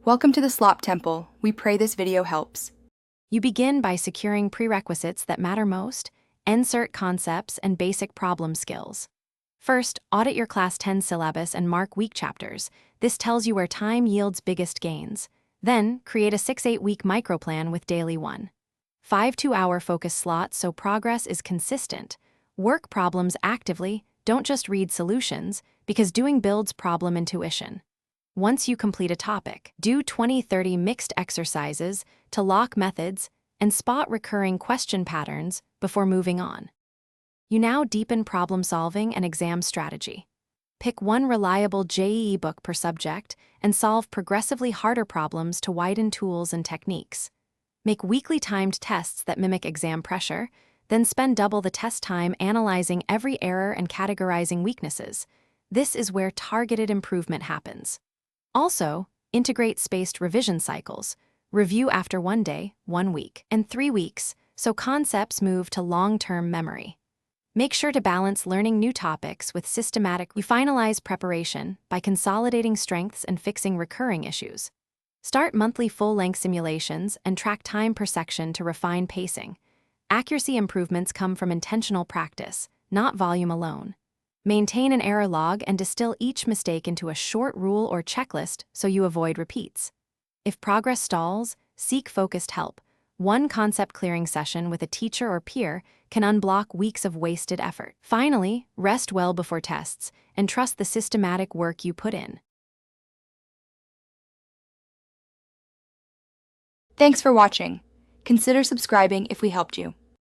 Welcome to the Slop Temple. We pray this video helps. You begin by securing prerequisites that matter most, insert concepts, and basic problem skills. First, audit your Class 10 syllabus and mark week chapters. This tells you where time yields biggest gains. Then, create a 6-8 week microplan with daily 1.5 2-hour focus slots so progress is consistent. Work problems actively, don't just read solutions, because doing builds problem intuition. Once you complete a topic, do 20-30 mixed exercises to lock methods and spot recurring question patterns before moving on. You now deepen problem solving and exam strategy. Pick one reliable JEE book per subject and solve progressively harder problems to widen tools and techniques. Make weekly timed tests that mimic exam pressure, then spend double the test time analyzing every error and categorizing weaknesses. This is where targeted improvement happens. Also, integrate spaced revision cycles. Review after 1 day, 1 week, and 3 weeks, so concepts move to long-term memory. Make sure to balance learning new topics with systematic. You finalize preparation by consolidating strengths and fixing recurring issues. Start monthly full-length simulations and track time per section to refine pacing. Accuracy improvements come from intentional practice, not volume alone. Maintain an error log and distill each mistake into a short rule or checklist so you avoid repeats. If progress stalls, seek focused help. One concept clearing session with a teacher or peer can unblock weeks of wasted effort. Finally, rest well before tests and trust the systematic work you put in. Thanks for watching. Consider subscribing if we helped you.